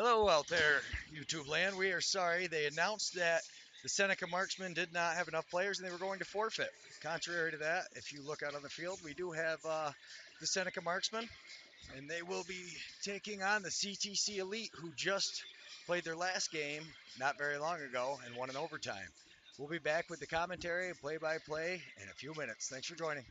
Hello out there, YouTube land. We are sorry. They announced that the Seneca Marksmen did not have enough players and they were going to forfeit. Contrary to that, if you look out on the field, we do have the Seneca Marksmen, and they will be taking on the CTC Elite, who just played their last game not very long ago and won in overtime. We'll be back with the commentary and play-by-play in a few minutes. Thanks for joining.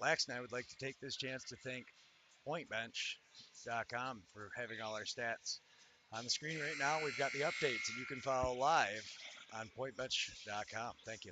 LAXNAI would like to take this chance to thank pointbench.com for having all our stats. On the screen right now, we've got the updates, and you can follow live on pointbench.com. Thank you.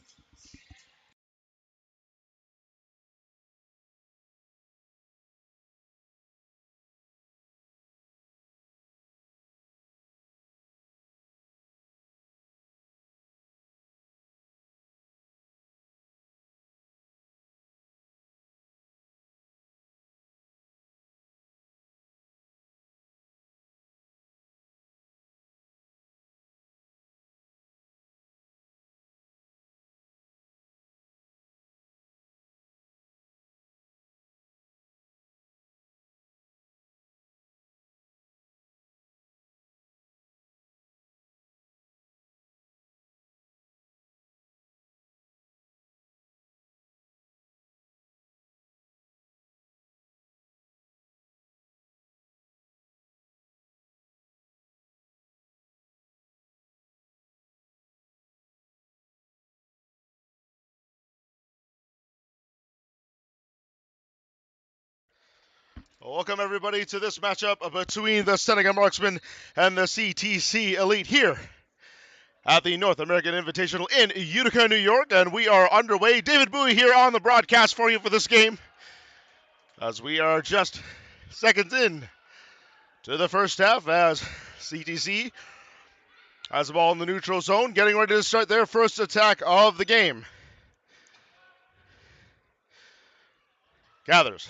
Welcome, everybody, to this matchup between the Seneca Marksmen and the CTC Elite here at the North American Invitational in Utica, New York, and we are underway. David Bowie here on the broadcast for you for this game, as we are just seconds in to the first half, as CTC has the ball in the neutral zone, getting ready to start their first attack of the game. Gathers.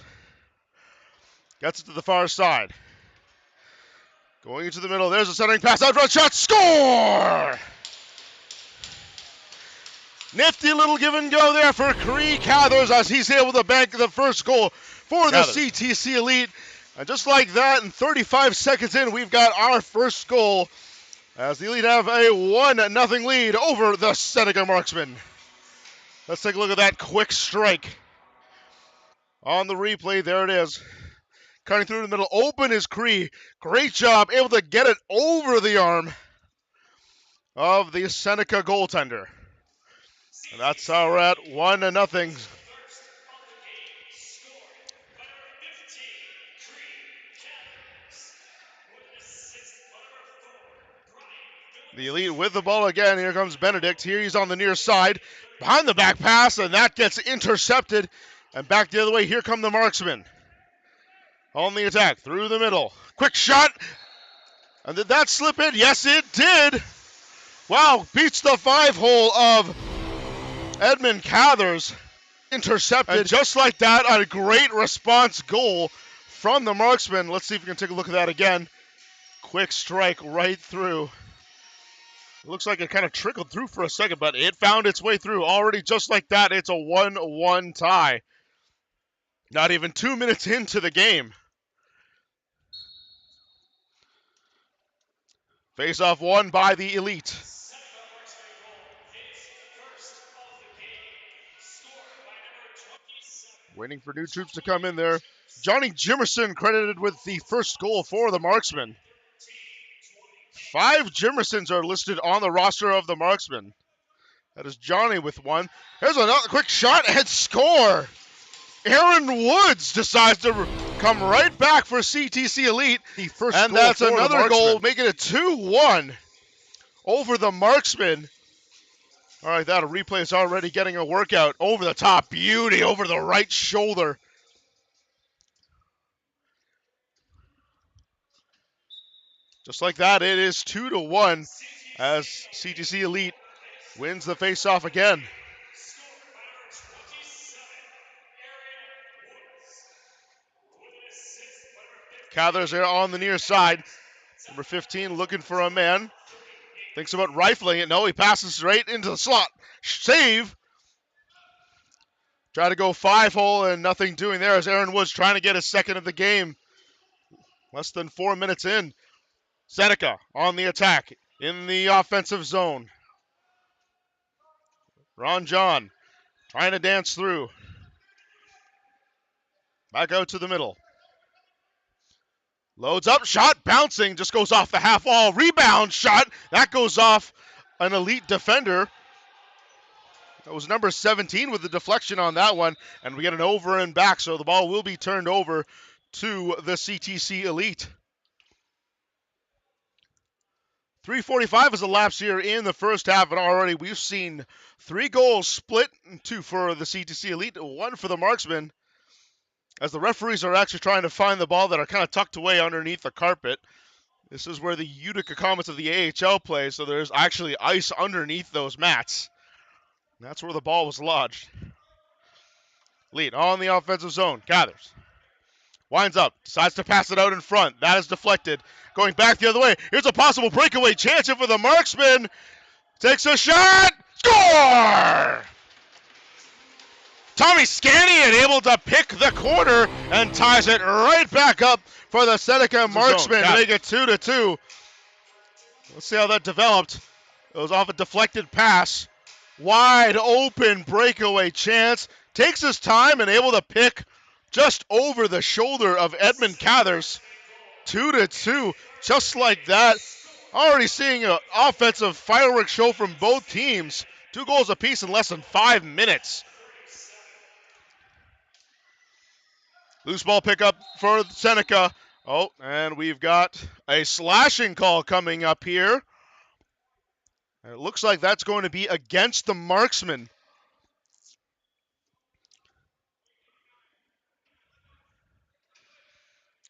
Gets it to the far side. Going into the middle, there's a centering pass, out front shot, score! Nifty little give and go there for Cree Cathers as he's able to bank the first goal for the CTC Elite. And just like that, in 35 seconds in, we've got our first goal as the Elite have a 1-0 lead over the Seneca Marksmen. Let's take a look at that quick strike. On the replay, there it is. Cutting through the middle, open is Cree. Great job, able to get it over the arm of the Seneca goaltender. And that's how we're at 1-0. The Elite with the ball again. Here comes Benedict. Here he's on the near side. Behind the back pass, and that gets intercepted. And back the other way, here come the Marksmen. On the attack, through the middle. Quick shot. And did that slip in? Yes, it did. Wow, beats the 5-hole of Edmund Cathers. Intercepted. And just like that, a great response goal from the Marksmen. Let's see if we can take a look at that again. Quick strike right through. Looks like it kind of trickled through for a second, but it found its way through. Already just like that, it's a 1-1 tie. Not even 2 minutes into the game. Face-off won by the Elite. Waiting for new troops to come in there. Johnny Jimerson credited with the first goal for the Marksmen. 5 Jimersons are listed on the roster of the Marksmen. That is Johnny with one. There's another quick shot and score. Aaron Woods decides to come right back for CTC Elite. And that's another goal, making it 2-1 over the Marksmen. All right, that replay is already getting a workout. Over the top, beauty, over the right shoulder. Just like that, it is 2-1 as CTC Elite wins the face-off again. Cathers there on the near side. Number 15 looking for a man. Thinks about rifling it. No, he passes straight into the slot. Save. Try to go 5-hole and nothing doing there as Aaron Woods trying to get his second of the game. Less than 4 minutes in. Seneca on the attack in the offensive zone. Ron John trying to dance through. Back out to the middle. Loads up, shot, bouncing, just goes off the half wall. Rebound shot, that goes off an Elite defender. That was number 17 with the deflection on that one. And we get an over and back, so the ball will be turned over to the CTC Elite. 3:45 is elapsed here in the first half, and already we've seen 3 goals split, 2 for the CTC Elite, 1 for the Marksmen, as the referees are actually trying to find the ball that are kind of tucked away underneath the carpet. This is where the Utica Comets of the AHL play, so there's actually ice underneath those mats. And that's where the ball was lodged. Elite on the offensive zone, gathers. Winds up, decides to pass it out in front. That is deflected. Going back the other way. Here's a possible breakaway chance for the Marksmen. Takes a shot. Score! Tommy Scanian able to pick the corner and ties it right back up for the Seneca Marksmen to make it 2-2. Let's see how that developed. It was off a deflected pass. Wide open breakaway chance. Takes his time and able to pick just over the shoulder of Edmund Cathers. 2-2, just like that. Already seeing an offensive fireworks show from both teams. 2 goals apiece in less than 5 minutes. Loose ball pickup for Seneca. Oh, and we've got a slashing call coming up here. It looks like that's going to be against the Marksmen.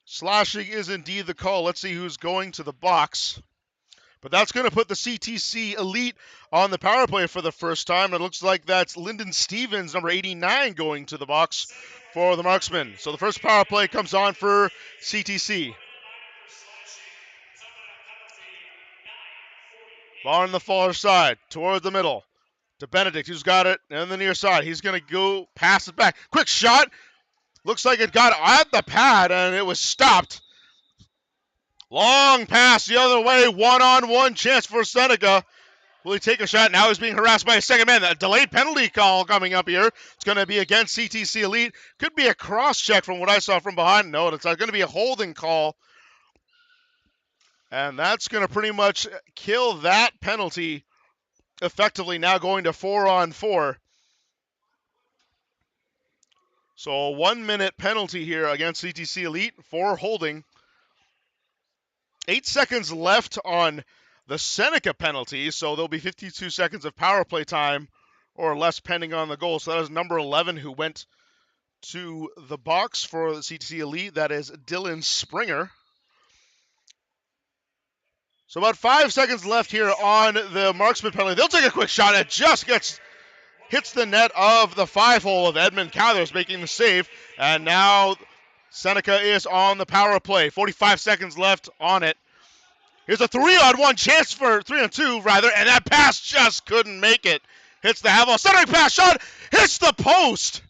Slashing is indeed the call. Let's see who's going to the box. But that's going to put the CTC Elite on the power play for the first time. It looks like that's Lyndon Stevens, number 89, going to the box for the Marksmen. So the first power play comes on for CTC. Ball on the far side, toward the middle. To Benedict, who's got it on the near side. He's going to go pass it back. Quick shot. Looks like it got at the pad, and it was stopped. Long pass the other way. One-on-one chance for Seneca. Will he take a shot? Now he's being harassed by a second man. A delayed penalty call coming up here. It's going to be against CTC Elite. Could be a cross-check from what I saw from behind. No, it's going to be a holding call. And that's going to pretty much kill that penalty, effectively now going to 4-on-4. So a 1-minute penalty here against CTC Elite for holding. 8 seconds left on the Seneca penalty, so there'll be 52 seconds of power play time or less pending on the goal. So that is number 11 who went to the box for the CTC Elite. That is Dylan Springer. So about 5 seconds left here on the Marksman penalty. They'll take a quick shot. It just hits the net of the 5-hole of Edmund Cathers, making the save. And now Seneca is on the power play. 45 seconds left on it. Here's a 3-on-1 chance for 3-on-2 rather, and that pass just couldn't make it. Hits the half-wall. Centering pass shot hits the post.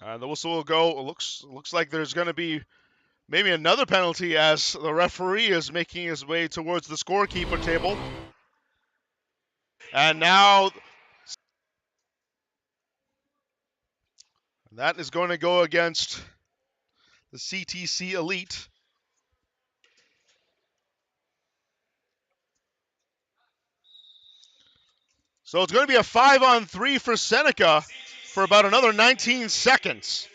The whistle will go. It looks like there's going to be maybe another penalty as the referee is making his way towards the scorekeeper table. And now That is going to go against the CTC Elite. So it's going to be a 5-on-3 for Seneca for about another 19 seconds.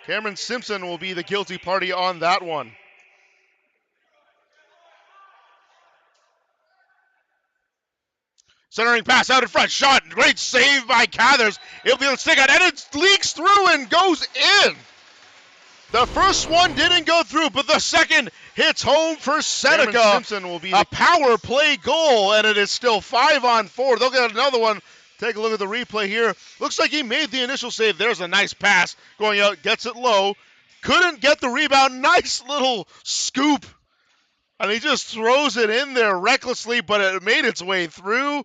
Cameron Simpson will be the guilty party on that one. Centering pass out in front, shot, great save by Cathers. It'll be on the stick out, and it leaks through and goes in. The first one didn't go through, but the second hits home for Seneca. Cameron Simpson will be a power play goal, and it is still 5-on-4. They'll get another one. Take a look at the replay here. Looks like he made the initial save. There's a nice pass going out, gets it low. Couldn't get the rebound. Nice little scoop. And he just throws it in there recklessly, but it made its way through.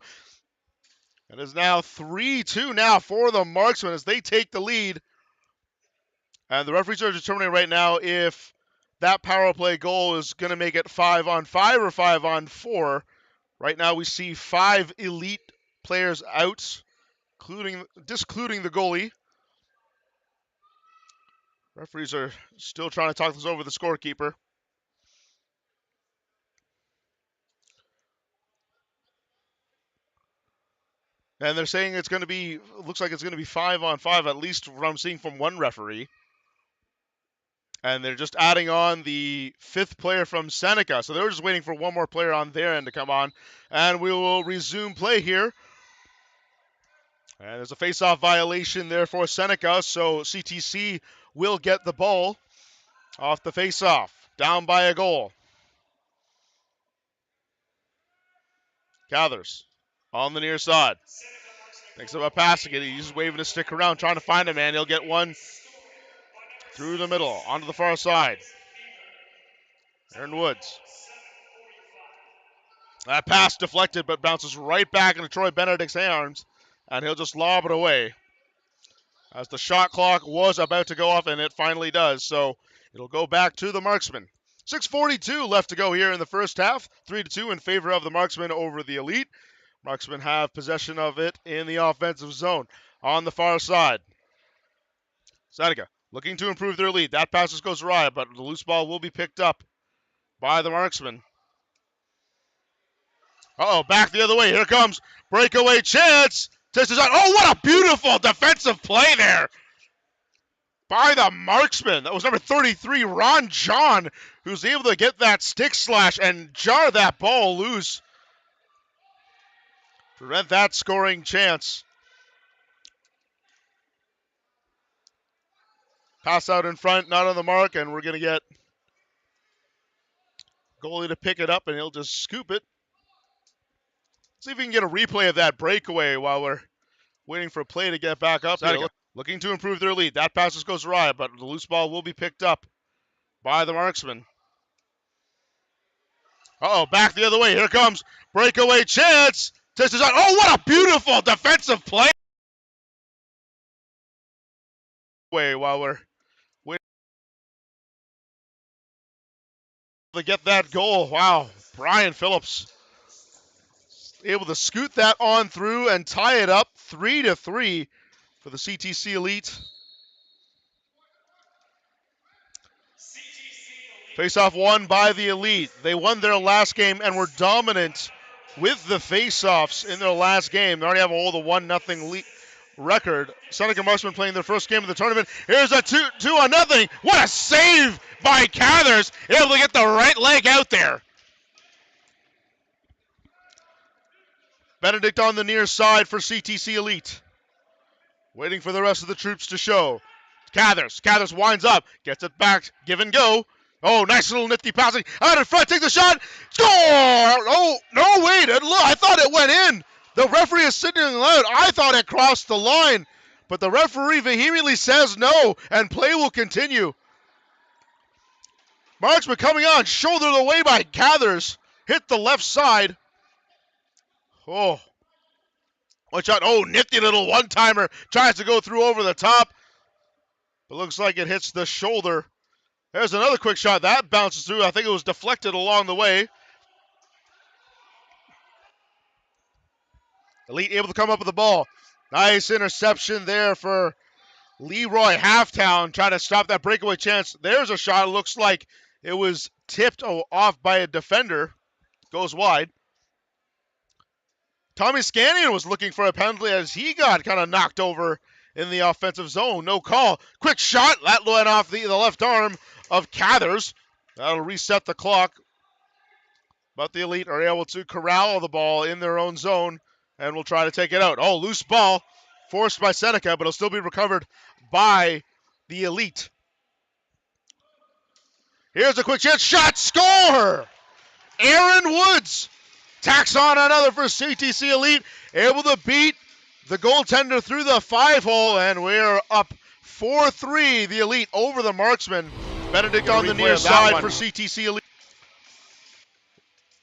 It is now 3-2 now for the Marksmen as they take the lead. And the referees are determining right now if that power play goal is going to make it 5-on-5 or 5-on-4. Right now we see 5 elite players out, discluding the goalie. Referees are still trying to talk this over the scorekeeper. And they're saying it's going to be, looks like it's going to be 5-on-5, at least what I'm seeing from one referee. And they're just adding on the 5th player from Seneca. So they're just waiting for one more player on their end to come on. And we will resume play here. And there's a face-off violation there for Seneca. So CTC will get the ball off the face-off. Down by a goal. Cathers on the near side. Thinks about passing it. He's waving his stick around, trying to find a man. He'll get one through the middle, onto the far side. Aaron Woods. That pass deflected, but bounces right back into Troy Benedict's arms, and he'll just lob it away. As the shot clock was about to go off, and it finally does, so it'll go back to the Marksmen. 6:42 left to go here in the first half. 3-2 in favor of the Marksmen over the Elite. Marksmen have possession of it in the offensive zone on the far side. Seneca looking to improve their lead. That pass just goes awry, but the loose ball will be picked up by the Marksmen. Back the other way. Here comes breakaway chance. Takes the shot. Oh, what a beautiful defensive play there by the Marksman. That was number 33, Ron John, who's able to get that stick slash and jar that ball loose. Prevent that scoring chance. Pass out in front, not on the mark, and we're going to get goalie to pick it up, and he'll just scoop it. See if we can get a replay of that breakaway while we're waiting for a play to get back up. Looking to improve their lead. That pass just goes awry, but the loose ball will be picked up by the Marksman. Back the other way. Here comes breakaway chance. Takes the shot. Oh, what a beautiful defensive play. While we're waiting to get that goal. Wow. Brian Phillips able to scoot that on through and tie it up 3-3 for the CTC Elite. Face-off won by the Elite. They won their last game and were dominant with the face-offs in their last game. They already have a hold of 1-0 record. Seneca Marksmen playing their first game of the tournament. Here's a 2-0. What a save by Cathers. Able to get the right leg out there. Benedict on the near side for CTC Elite. Waiting for the rest of the troops to show. Cathers winds up. Gets it back. Give and go. Oh, nice little nifty passing. Out in front. Take the shot. Score! Oh, no, wait. Look, I thought it went in. The referee is signaling loud. I thought it crossed the line. But the referee vehemently says no, and play will continue. Marksman coming on. Shouldered away by Cathers. Hit the left side. Oh. One shot. Oh, nifty little one-timer. Tries to go through over the top. But looks like it hits the shoulder. There's another quick shot. That bounces through. I think it was deflected along the way. Elite able to come up with the ball. Nice interception there for Leroy Halftown, trying to stop that breakaway chance. There's a shot. It looks like it was tipped off by a defender. Goes wide. Tommy Scannion was looking for a penalty as he got kind of knocked over in the offensive zone. No call. Quick shot. That went off the left arm of Cathers. That'll reset the clock. But the Elite are able to corral the ball in their own zone and will try to take it out. Oh, loose ball forced by Seneca, but it'll still be recovered by the Elite. Here's a quick chance. Shot. Score! Aaron Woods tacks on another for CTC Elite. Able to beat the goaltender through the 5-hole, and we're up 4-3. The Elite over the Marksmen. Benedict on the near side for CTC Elite.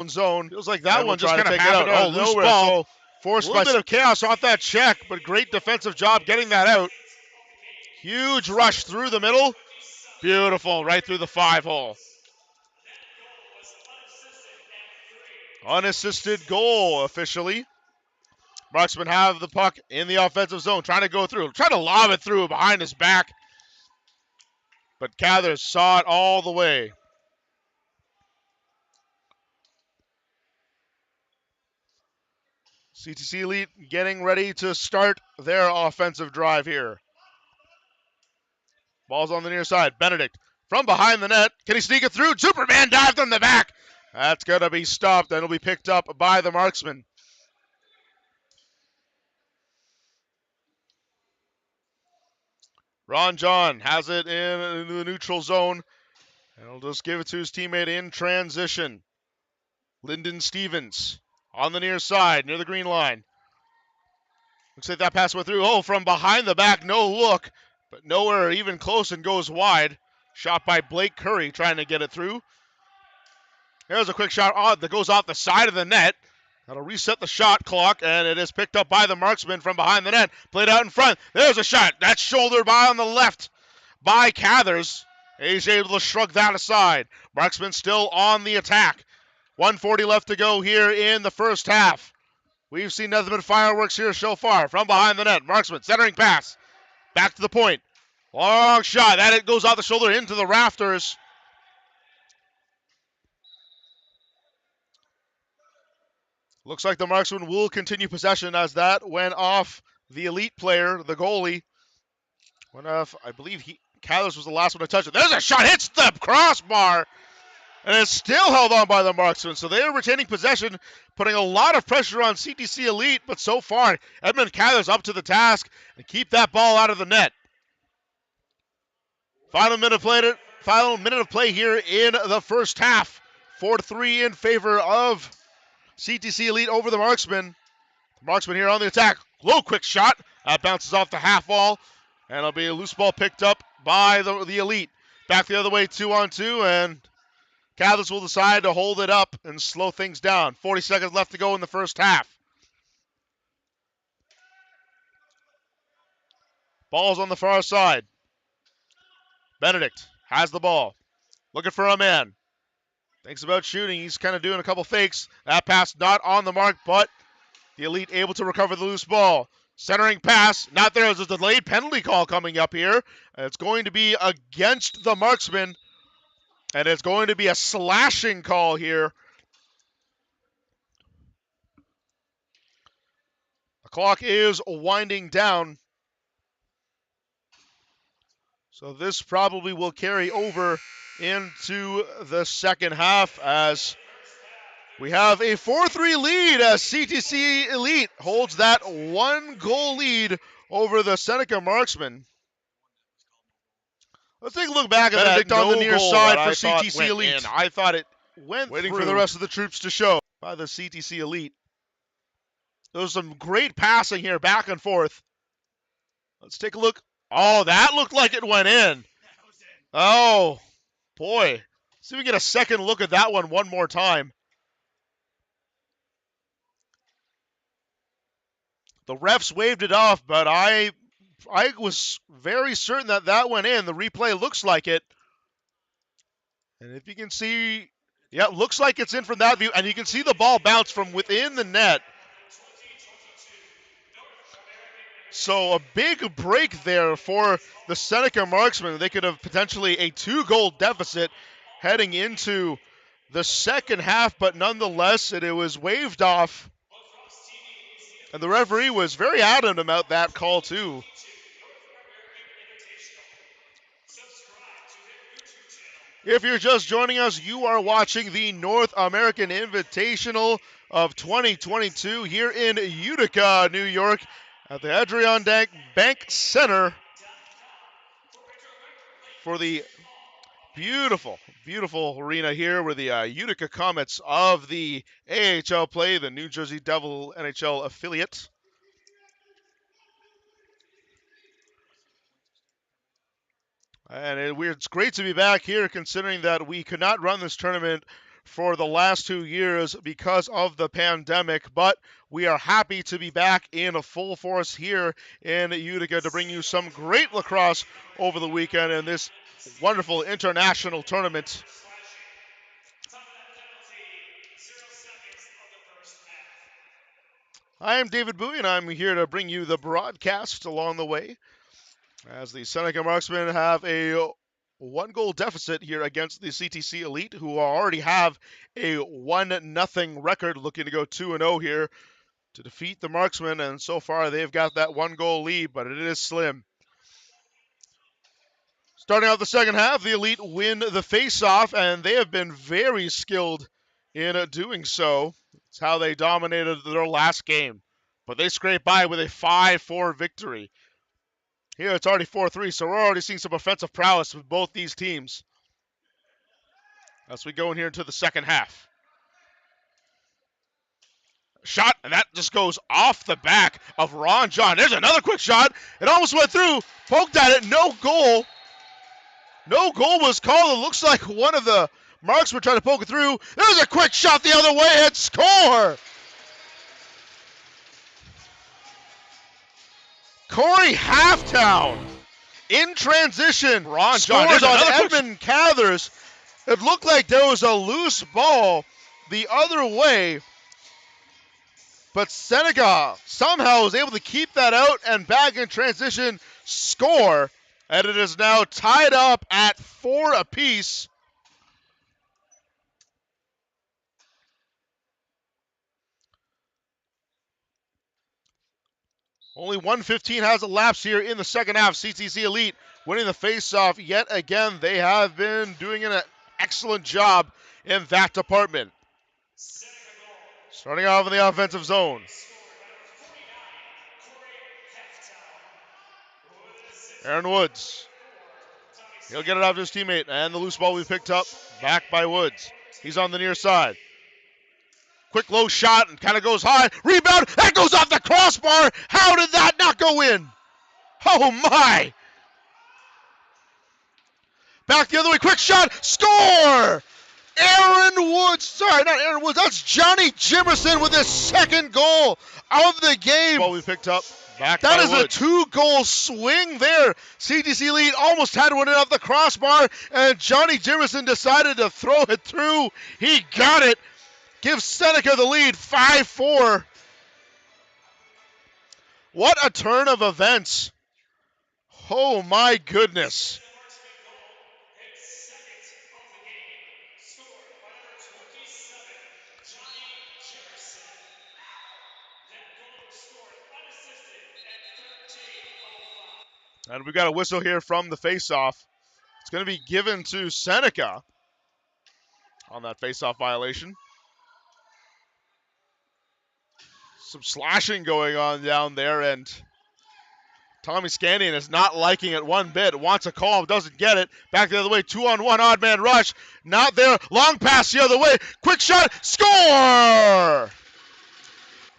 Zone. Feels like that one just kind of happened out of loose ball. So forced by a little bit of chaos off that check, but great defensive job getting that out. Huge rush through the middle. Beautiful, right through the 5-hole. Unassisted goal officially. Marksmen have the puck in the offensive zone, trying to go through, trying to lob it through behind his back. But Cathers saw it all the way. CTC Elite getting ready to start their offensive drive here. Ball's on the near side. Benedict from behind the net. Can he sneak it through? Superman dived on the back. That's going to be stopped, and it'll be picked up by the Marksmen. Ron John has it in the neutral zone, and he'll just give it to his teammate in transition. Lyndon Stevens on the near side, near the green line. Looks like that pass went through. Oh, from behind the back, no look, but nowhere even close and goes wide. Shot by Blake Curry trying to get it through. There's a quick shot that goes off the side of the net. That'll reset the shot clock, and it is picked up by the Marksman from behind the net. Played out in front. There's a shot. That's shouldered by on the left by Cathers. He's able to shrug that aside. Marksman still on the attack. 1:40 left to go here in the first half. We've seen nothing but fireworks here so far. From behind the net, Marksman centering pass. Back to the point. Long shot. That it goes off the shoulder into the rafters. Looks like the Marksman will continue possession as that went off the Elite player, the goalie. Went off, I believe Cathers was the last one to touch it. There's a shot, hits the crossbar, and it's still held on by the Marksman. So they are retaining possession, putting a lot of pressure on CTC Elite, but so far, Edmund Cathers up to the task and keep that ball out of the net. Final minute of play here in the first half. 4-3 in favor of CTC Elite over the Marksmen. The Marksmen here on the attack. Low quick shot. That bounces off the half wall. And it'll be a loose ball picked up by the Elite. Back the other way, 2-on-2. And Cathers will decide to hold it up and slow things down. 40 seconds left to go in the first half. Ball's on the far side. Benedict has the ball. Looking for a man. Thinks about shooting. He's kind of doing a couple fakes. That pass not on the mark, but the Elite able to recover the loose ball. Centering pass. Not there. There's a delayed penalty call coming up here. It's going to be against the Marksman. And it's going to be a slashing call here. The clock is winding down. So this probably will carry over into the second half as we have a 4-3 lead as CTC Elite holds that 1-goal lead over the Seneca Marksmen. Let's take a look back at Benedict on the near side for CTC Elite. I thought it went waiting for the rest of the troops to show by the CTC Elite. There was some great passing here, back and forth. Let's take a look. Oh, that looked like it went in. Oh, boy. See if we get a second look at that one more time. The refs waved it off, but I was very certain that went in. The replay looks like it. And if you can see, yeah, it looks like it's in from that view. And you can see the ball bounce from within the net. So a big break there for the Seneca Marksmen. They could have potentially a 2-goal deficit heading into the second half, but nonetheless, it was waved off. And the referee was very adamant about that call, too. If you're just joining us, you are watching the North American Invitational of 2022 here in Utica, New York, at the Adirondack Bank Center for the beautiful, beautiful arena here where the Utica Comets of the AHL play, the New Jersey Devil NHL affiliate. And it's great to be back here considering that we could not run this tournament for the last 2 years because of the pandemic, but we are happy to be back in full force here in Utica to bring you some great lacrosse over the weekend in this wonderful international tournament. I am David Bowie, and I'm here to bring you the broadcast along the way as the Seneca Marksmen have a 1-goal deficit here against the CTC Elite, who already have a 1-0 record, looking to go 2-0 here to defeat the Marksmen, and so far they've got that 1-goal lead, but it is slim. Starting out the second half, the Elite win the face-off, and they have been very skilled in doing so. It's how they dominated their last game, but they scraped by with a 5-4 victory. Here it's already 4-3, so we're already seeing some offensive prowess with both these teams as we go in here into the second half. Shot, and that just goes off the back of Ron John. There's another quick shot. It almost went through, poked at it, no goal. No goal was called. It looks like one of the marks were trying to poke it through. There's a quick shot the other way and score. Corey Halftown in transition. Ron John scores on Edmund Cathers. It looked like there was a loose ball the other way, but Seneca somehow was able to keep that out and back in transition score. And it is now tied up at 4 apiece. Only 1:15 has elapsed here in the second half. CTC Elite winning the face-off yet again. They have been doing an excellent job in that department. Starting off in the offensive zone. Aaron Woods. He'll get it off to his teammate, and the loose ball will be picked up back by Woods. He's on the near side. Quick low shot and kind of goes high. Rebound. That goes off the crossbar. How did that not go in? Oh my. Back the other way. Quick shot. Score. Aaron Woods. Sorry, not Aaron Woods. That's Johnny Jimerson with his second goal of the game. Ball we picked up. Back that is Woods. A 2-goal swing there. CTC Elite almost had one off the crossbar, and Johnny Jimerson decided to throw it through. He got it. Gives Seneca the lead, 5-4. What a turn of events. Oh my goodness. And we got a whistle here from the faceoff. It's going to be given to Seneca on that faceoff violation. Some slashing going on down there, and Tommy Scandian is not liking it one bit. Wants a call, doesn't get it. Back the other way, 2-on-1 odd man rush. Not there. Long pass the other way. Quick shot. Score!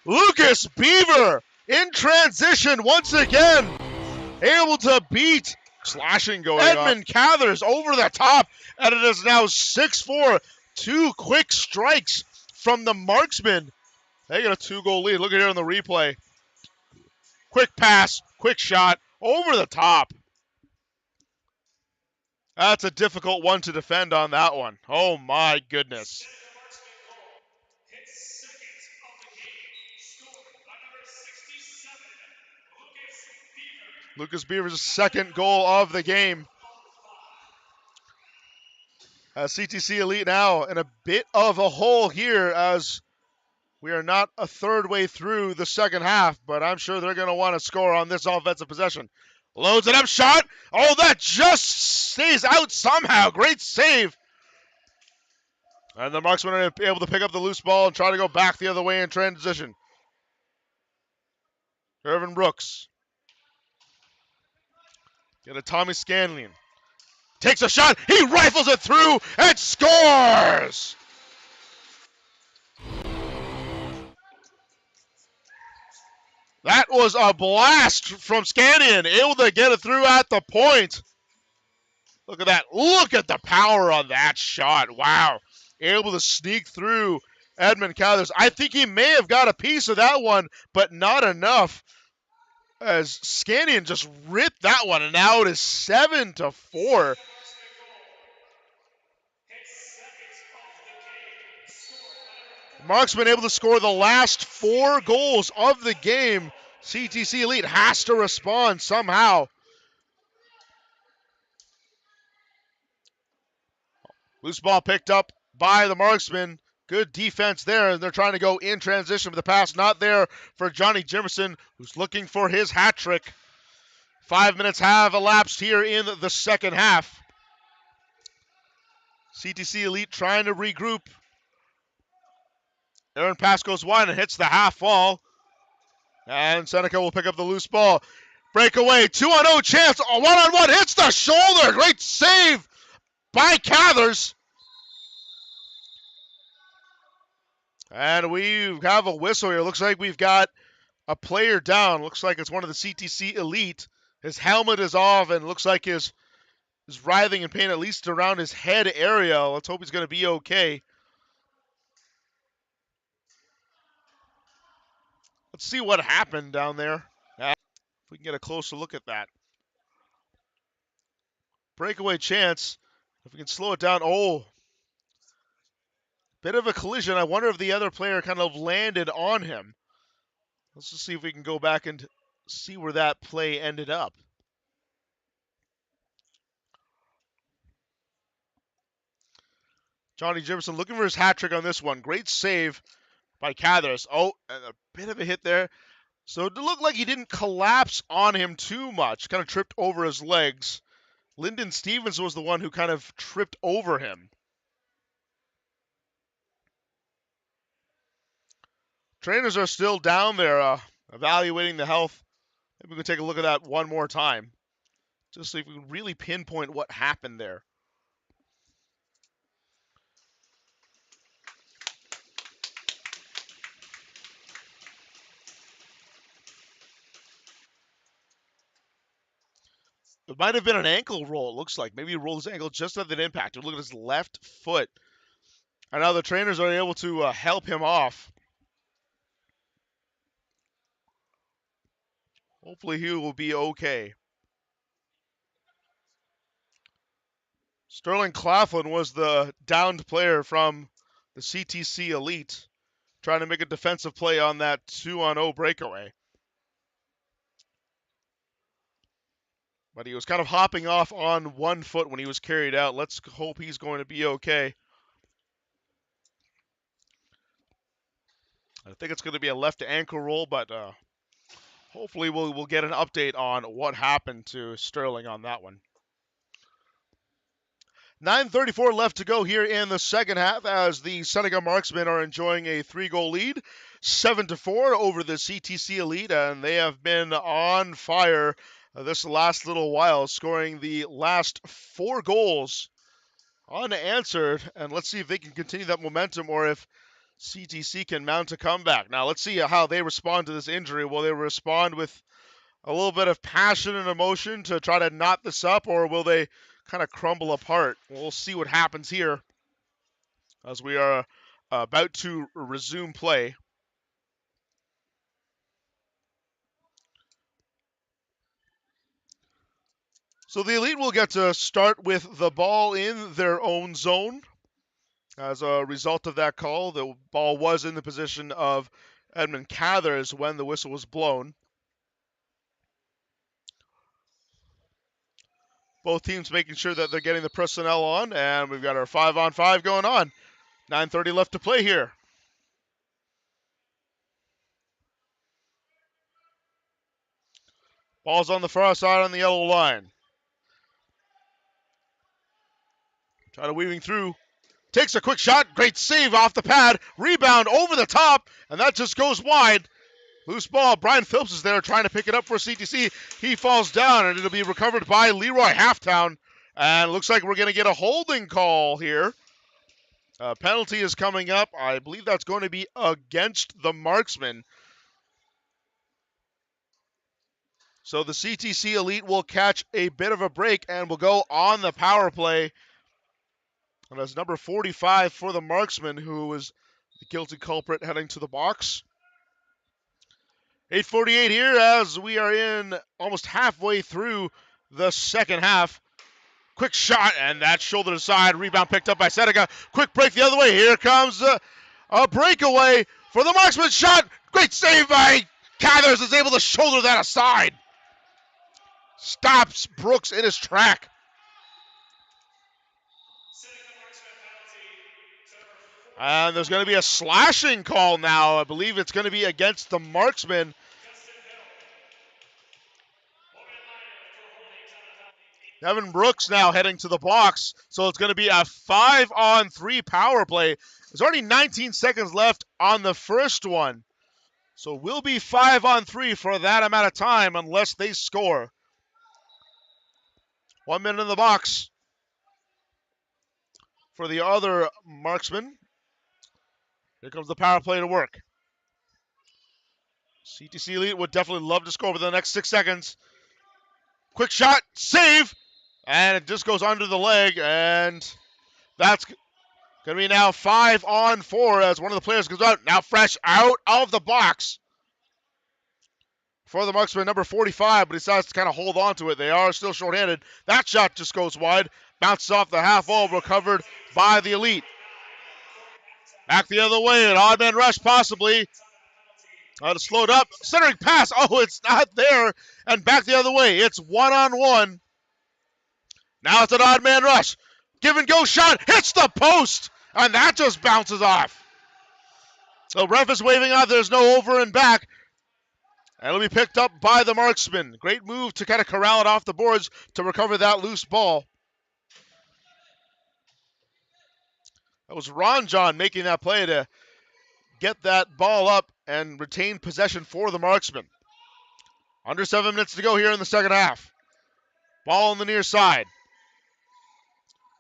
Lucas Beaver in transition once again. Able to beat slashing going Edmund Cathers over the top, and it is now 6-4. 2 quick strikes from the Marksmen. They got a 2-goal lead. Look at here on the replay. Quick pass, quick shot, over the top. That's a difficult one to defend on that one. Oh my goodness. Lucas Beaver's second goal of the game. CTC Elite now in a bit of a hole here as we are not a third way through the second half, but I'm sure they're going to want to score on this offensive possession. Loads it up, shot. Oh, that just stays out somehow. Great save. And the Marksmen are able to pick up the loose ball and try to go back the other way in transition. Irvin Brooks. Get a Tommy Scanlon. Takes a shot. He rifles it through and scores! That was a blast from Scanlon. Able to get it through at the point. Look at that. Look at the power on that shot. Wow. Able to sneak through Edmund Cathers. I think he may have got a piece of that one, but not enough. As Scanlon just ripped that one, and now it is 7-4. Marksman able to score the last 4 goals of the game. CTC Elite has to respond somehow. Loose ball picked up by the Marksman. Good defense there, and they're trying to go in transition, but the pass not there for Johnny Jimerson, who's looking for his hat trick. 5 minutes have elapsed here in the second half. CTC Elite trying to regroup. Aaron pass goes wide and hits the half wall. And Seneca will pick up the loose ball. Breakaway, 2-on-0 chance. A one-on-one hits the shoulder. Great save by Cathers. And we have a whistle here. Looks like we've got a player down. Looks like it's one of the CTC Elite. His helmet is off and looks like his writhing in pain, at least around his head area. Let's hope he's going to be okay. Let's see what happened down there. If we can get a closer look at that. Breakaway chance. If we can slow it down. Oh. Bit of a collision. I wonder if the other player kind of landed on him. Let's just see if we can go back and see where that play ended up. Johnny Jimerson looking for his hat trick on this one. Great save by Cathers. Oh, and a bit of a hit there. So it looked like he didn't collapse on him too much. Kind of tripped over his legs. Lyndon Stevens was the one who kind of tripped over him. Trainers are still down there evaluating the health. Maybe we can take a look at that one more time. Just so we can really pinpoint what happened there. It might have been an ankle roll, it looks like. Maybe he rolled his ankle just at the impact. Look at his left foot. And now the trainers are able to help him off. Hopefully he will be okay. Sterling Claflin was the downed player from the CTC Elite, trying to make a defensive play on that 2-on-0 breakaway. But he was kind of hopping off on one foot when he was carried out. Let's hope he's going to be okay. I think it's going to be a left ankle roll, but hopefully we'll get an update on what happened to Sterling on that one. 9:34 left to go here in the second half as the Seneca Marksmen are enjoying a 3-goal lead, 7-4 over the CTC Elite, and they have been on fire this last little while, scoring the last 4 goals unanswered. And let's see if they can continue that momentum or if CTC can mount a comeback. Now let's see how they respond to this injury. Will they respond with a little bit of passion and emotion to try to knot this up, or will they kind of crumble apart? We'll see what happens here as we are about to resume play. So the Elite will get to start with the ball in their own zone. As a result of that call, the ball was in the position of Edmund Cathers when the whistle was blown. Both teams making sure that they're getting the personnel on, and we've got our 5-on-5 going on. 9:30 left to play here. Ball's on the far side on the yellow line. Try to weaving through. Takes a quick shot. Great save off the pad. Rebound over the top, and that just goes wide. Loose ball. Brian Phillips is there trying to pick it up for CTC. He falls down, and it'll be recovered by Leroy Halftown. And it looks like we're going to get a holding call here. Penalty is coming up. I believe that's going to be against the Marksmen. So the CTC Elite will catch a bit of a break and will go on the power play. And that's number 45 for the Marksmen, who was the guilty culprit heading to the box. 8:48 here as we are in almost halfway through the second half. Quick shot, and that shoulder to side. Rebound picked up by Seneca. Quick break the other way. Here comes a breakaway for the Marksman shot. Great save by Cathers, is able to shoulder that aside. Stops Brooks in his track. And there's going to be a slashing call now. I believe it's going to be against the Marksman. Devin Brooks now heading to the box. So it's going to be a 5-on-3 power play. There's already 19 seconds left on the first one. So we'll be 5-on-3 for that amount of time unless they score. 1 minute in the box for the other Marksman. Here comes the power play to work. CTC Elite would definitely love to score within the next 6 seconds. Quick shot, save, and it just goes under the leg, and that's going to be now 5-on-4 as one of the players goes out. Now fresh out of the box for the Marksman, number 45, but he decides to kind of hold on to it. They are still shorthanded. That shot just goes wide, bounces off the half wall, recovered by the Elite. Back the other way, an odd man rush possibly. It's slowed up. Centering pass. Oh, it's not there. And back the other way. It's 1-on-1. Now it's an odd man rush. Give and go shot. Hits the post. And that just bounces off. The ref is waving out. There's no over and back. And it'll be picked up by the Marksman. Great move to kind of corral it off the boards to recover that loose ball. That was Ron John making that play to get that ball up and retain possession for the Marksman. Under 7 minutes to go here in the second half. Ball on the near side.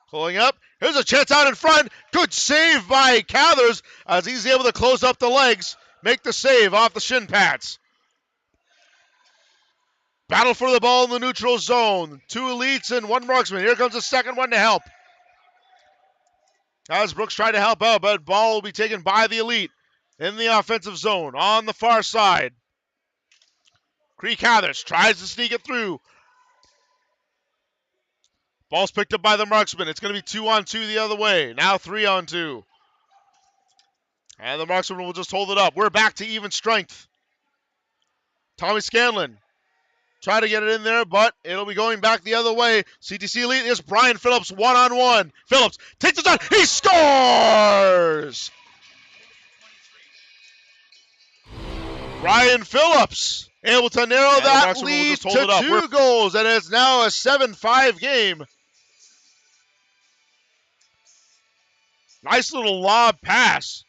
Pulling up. Here's a chance out in front. Good save by Cathers as he's able to close up the legs. Make the save off the shin pads. Battle for the ball in the neutral zone. 2 Elites and 1 Marksman. Here comes the second one to help. As Brooks tried to help out, but ball will be taken by the Elite in the offensive zone on the far side. Cree Cathers tries to sneak it through. Ball's picked up by the Marksman. It's going to be 2-on-2 the other way. Now 3-on-2. And the Marksman will just hold it up. We're back to even strength. Tommy Scanlon try to get it in there, but it'll be going back the other way. CTC Elite is Brian Phillips 1-on-1. Phillips takes the shot. He scores! Brian Phillips able to narrow that lead to 2 goals, and it's now a 7-5 game. Nice little lob pass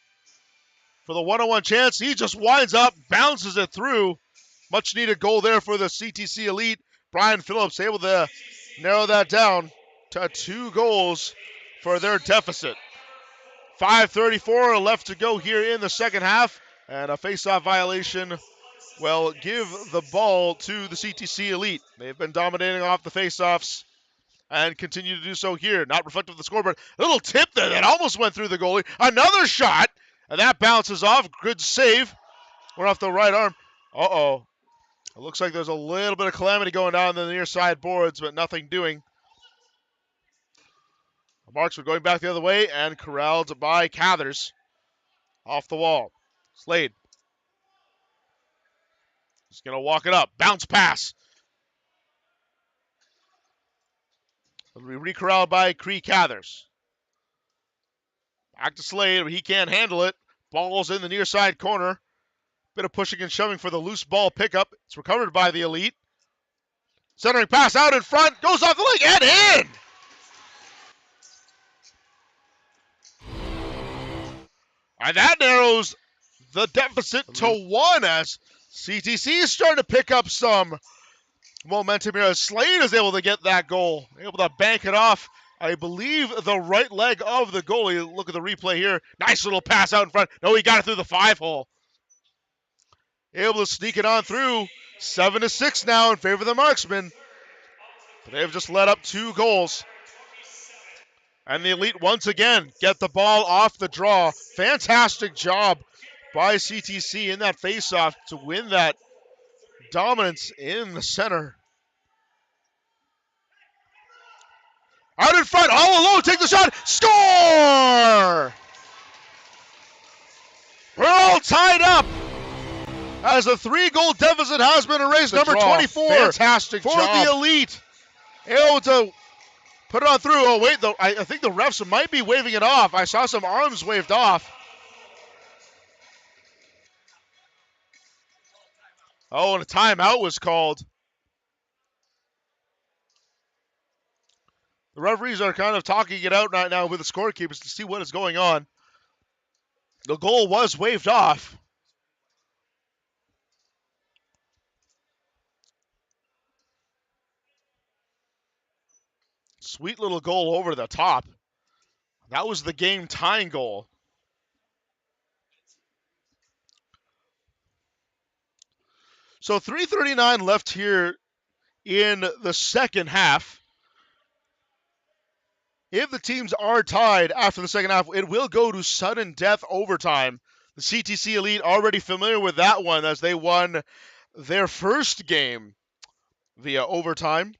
for the 1-on-1 chance. He just winds up, bounces it through. Much needed goal there for the CTC Elite. Brian Phillips able to narrow that down to 2 goals for their deficit. 5:34 left to go here in the second half. And a face-off violation will give the ball to the CTC Elite. They've been dominating off the face-offs and continue to do so here. Not reflective of the scoreboard. A little tip there that almost went through the goalie. Another shot, and that bounces off. Good save. Went off the right arm. Uh-oh. It looks like there's a little bit of calamity going on in the near side boards, but nothing doing. The Marks were going back the other way and corralled by Cathers. Off the wall. Slade. He's going to walk it up. Bounce pass. It'll be recorralled by Cree Cathers. Back to Slade, but he can't handle it. Ball's in the near side corner. Bit of pushing and shoving for the loose ball pickup. It's recovered by the Elite. Centering pass out in front. Goes off the leg and in! And that narrows the deficit to 1 as CTC is starting to pick up some momentum here as Slade is able to get that goal. Able to bank it off, I believe, the right leg of the goalie. Look at the replay here. Nice little pass out in front. No, he got it through the 5-hole. Able to sneak it on through. 7-6 now in favor of the Marksmen. But they've just let up 2 goals. And the Elite once again get the ball off the draw. Fantastic job by CTC in that faceoff to win that dominance in the center. Out in front, all alone, take the shot, score! We're all tied up as a 3-goal deficit has been erased. Number 24 Fantastic for job. the Elite. Able to put it on through. Oh, wait, though. I think the refs might be waving it off. I saw some arms waved off. Oh, and a timeout was called. The referees are kind of talking it out right now with the scorekeepers to see what is going on. The goal was waved off. Sweet little goal over the top. That was the game tying goal. So 3:39 left here in the second half. If the teams are tied after the second half, it will go to sudden death overtime. The CTC Elite already familiar with that one as they won their first game via overtime,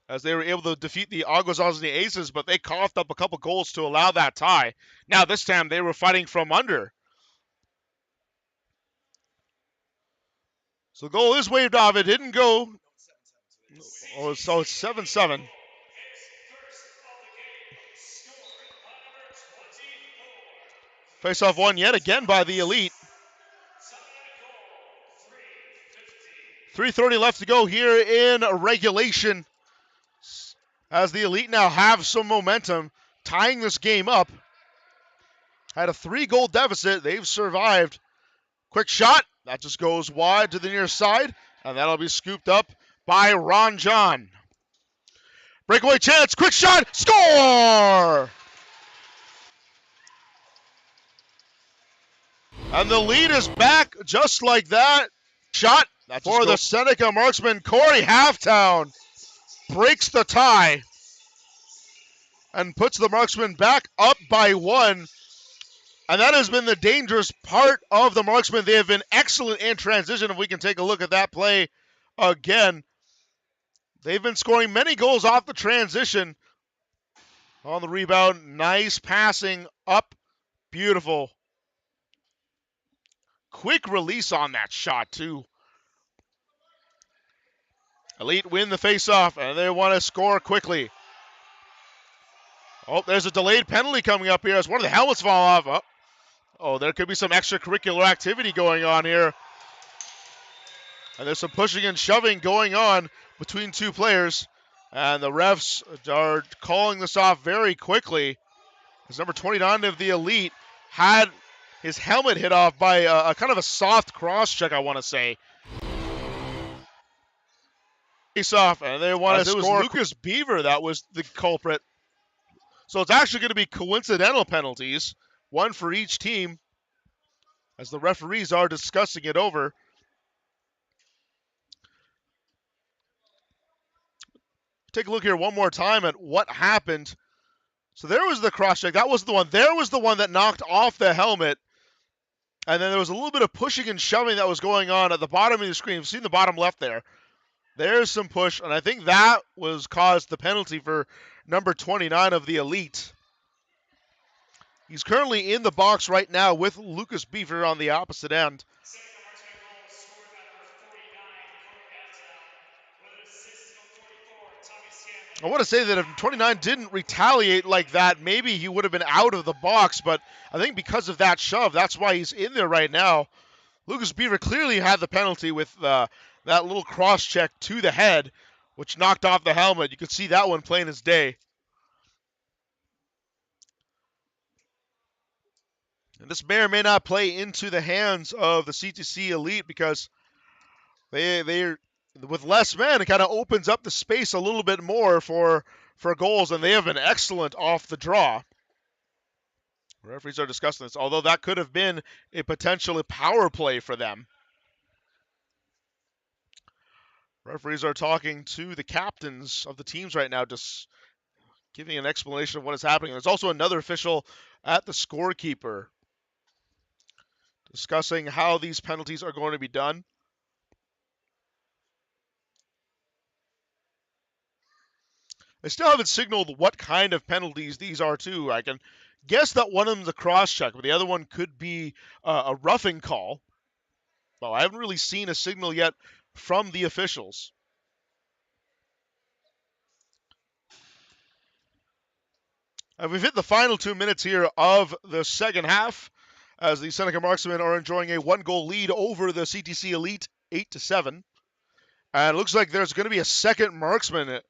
as they were able to defeat the Aguazals and the Aces, but they coughed up a couple goals to allow that tie. Now this time they were fighting from under. So the goal is waved off. It didn't go. Oh, so it's 7-7. Face-off won yet again by the Elite. 3:30 left to go here in regulation, as the Elite now have some momentum, tying this game up. Had a 3-goal deficit. They've survived. Quick shot. That just goes wide to the near side, and that'll be scooped up by Ron John. Breakaway chance. Quick shot. Score! And the lead is back just like that. Shot for the Seneca marksman, Corey Halftown, breaks the tie and puts the Marksmen back up by 1. And that has been the dangerous part of the Marksmen. They have been excellent in transition. If we can take a look at that play again. They've been scoring many goals off the transition. On the rebound, nice passing up. Beautiful. Quick release on that shot, too. Elite win the faceoff, and they want to score quickly. Oh, there's a delayed penalty coming up here as one of the helmets fall off. Oh, there could be some extracurricular activity going on here. And there's some pushing and shoving going on between 2 players. And the refs are calling this off very quickly. As number 29 of the Elite had his helmet hit off by a kind of a soft cross check, I want to say. Face off, and they want to score. It was Lucas Beaver that was the culprit. So it's actually going to be coincidental penalties, 1 for each team, as the referees are discussing it over. Take a look here one more time at what happened. So there was the cross check. That was the one. There was the one that knocked off the helmet. And then there was a little bit of pushing and shoving that was going on at the bottom of the screen. You've seen the bottom left there. There's some push, and I think that was caused the penalty for number 29 of the Elite. He's currently in the box right now with Lucas Beaver on the opposite end. I want to say that if 29 didn't retaliate like that, maybe he would have been out of the box, but I think because of that shove, that's why he's in there right now. Lucas Beaver clearly had the penalty with that little cross check to the head, which knocked off the helmet. You could see that one plain as day. And this may or may not play into the hands of the CTC Elite because they're with less men, it kind of opens up the space a little bit more for goals, and they have been excellent off the draw. Referees are discussing this, although that could have been a potential power play for them. Referees are talking to the captains of the teams right now, just giving an explanation of what is happening. There's also another official at the scorekeeper discussing how these penalties are going to be done. They still haven't signaled what kind of penalties these are, too. I can guess that one of them's a cross-check, but the other one could be a roughing call. Well, I haven't really seen a signal yet from the officials. We've hit the final 2 minutes here of the second half as the Seneca Marksmen are enjoying a 1-goal lead over the CTC Elite, 8-7. And it looks like there's going to be a second marksman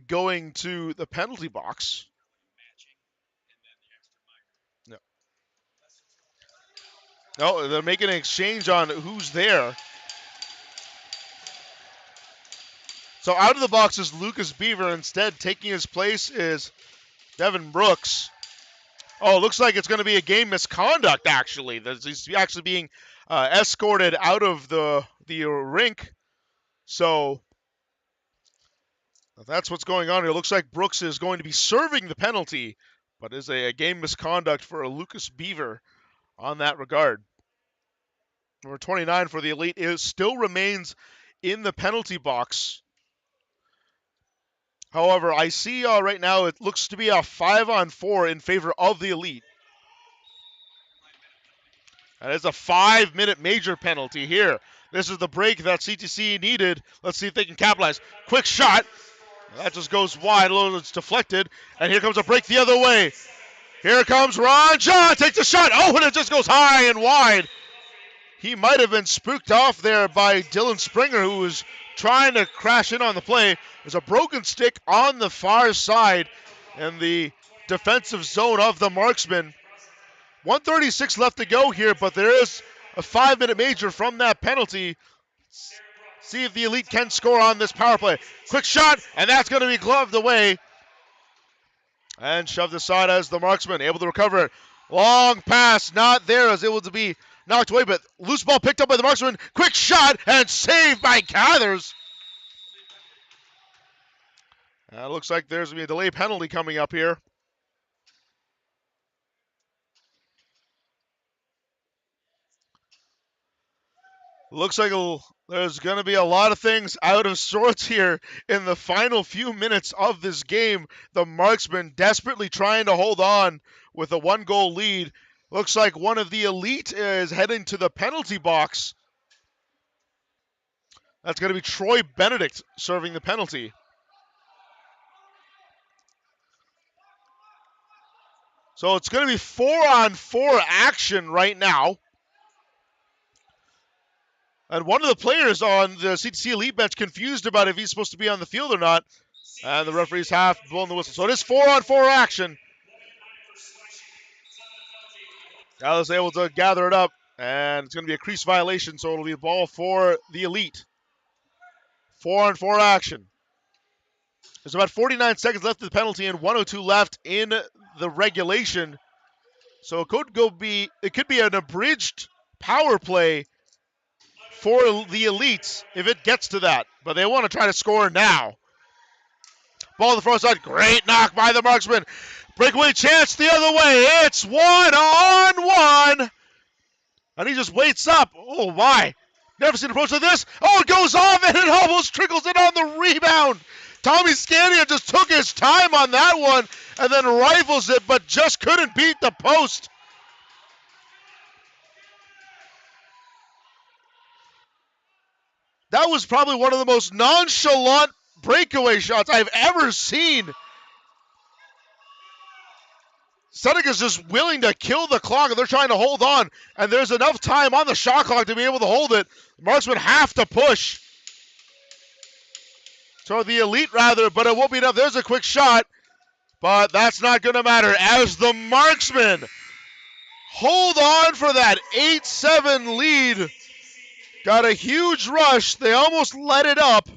going to the penalty box. No, they're making an exchange on who's there. So out of the box is Lucas Beaver. Instead, taking his place is Devin Brooks. Oh, it looks like it's going to be a game misconduct, actually. He's actually being escorted out of the rink. So that's what's going on here. It looks like Brooks is going to be serving the penalty, but is a game misconduct for Lucas Beaver on that regard. Number 29 for the Elite still remains in the penalty box. However, I see right now it looks to be a 5-on-4 in favor of the Elite. That is a 5-minute major penalty here. This is the break that CTC needed. Let's see if they can capitalize. Quick shot. That just goes wide. It's deflected. And here comes a break the other way. Here comes Ron John. Takes a shot. Oh, and it just goes high and wide. He might have been spooked off there by Dylan Springer, who was trying to crash in on the play. There's a broken stick on the far side in the defensive zone of the Marksmen. 1:36 left to go here, but there is a 5-minute major from that penalty. See if the Elite can score on this power play. Quick shot, and that's going to be gloved away. And shoved aside as the Marksman able to recover it. Long pass, not there, as able to be knocked away, but loose ball picked up by the Marksman. Quick shot, and saved by Cathers. It looks like there's going to be a delay penalty coming up here. Looks like there's going to be a lot of things out of sorts here in the final few minutes of this game. The Marksmen desperately trying to hold on with a 1-goal lead. Looks like one of the Elite is heading to the penalty box. That's going to be Troy Benedict serving the penalty. So it's going to be 4-on-4 action right now. And one of the players on the CTC Elite bench confused about if he's supposed to be on the field or not. And the referee's half blowing the whistle. So it is 4-on-4 action. Dallas able to gather it up. And it's going to be a crease violation, so it'll be a ball for the Elite. 4-on-4 action. There's about 49 seconds left of the penalty and 1:02 left in the regulation. So it could be an abridged power play for the Elites if it gets to that. But they want to try to score now. Ball on the far side. Great knock by the Marksman. Breakaway chance the other way. It's 1-on-1. And he just waits up. Oh, my. Never seen an approach like this. Oh, it goes off and it almost trickles in on the rebound. Tommy Scania just took his time on that one and then rifles it, but just couldn't beat the post. That was probably one of the most nonchalant breakaway shots I've ever seen. Seneca's just willing to kill the clock, and they're trying to hold on. And there's enough time on the shot clock to be able to hold it. Marksmen have to push. So the Elite, rather, but it won't be enough. There's a quick shot, but that's not going to matter as the Marksmen hold on for that 8-7 lead. Got a huge rush. They almost let it up,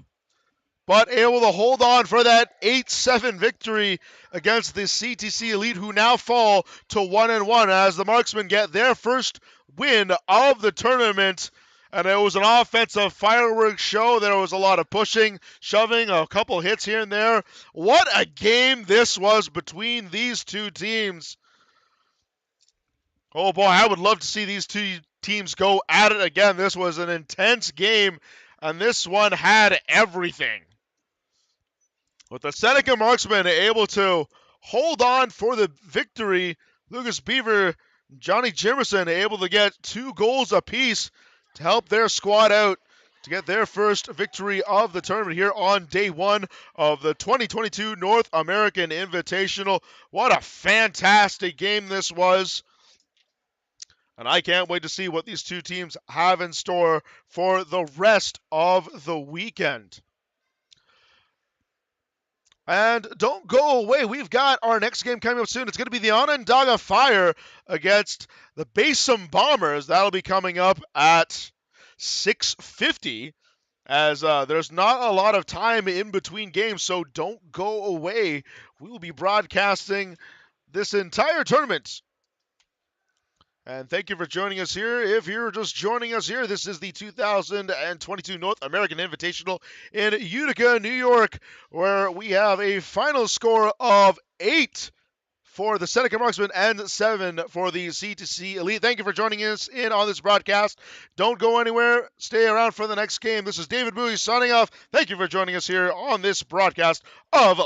but able to hold on for that 8-7 victory against the CTC Elite, who now fall to 1-1 as the Marksmen get their first win of the tournament. And it was an offensive fireworks show. There was a lot of pushing, shoving, a couple hits here and there. What a game this was between these two teams. Oh boy, I would love to see these two teams go at it again. This was an intense game, and this one had everything. With the Seneca Marksmen able to hold on for the victory, Lucas Beaver, Johnny Jimerson able to get 2 goals apiece to help their squad out to get their first victory of the tournament here on day 1 of the 2022 North American Invitational. What a fantastic game this was. And I can't wait to see what these two teams have in store for the rest of the weekend. And don't go away. We've got our next game coming up soon. It's going to be the Onondaga Fire against the Basin Bombers. That'll be coming up at 6:50, as there's not a lot of time in between games, so don't go away. We will be broadcasting this entire tournament. And thank you for joining us here. If you're just joining us here, this is the 2022 North American Invitational in Utica, New York, where we have a final score of 8 for the Seneca Marksmen and 7 for the CTC Elite. Thank you for joining us in on this broadcast. Don't go anywhere. Stay around for the next game. This is David Bowie signing off. Thank you for joining us here on this broadcast of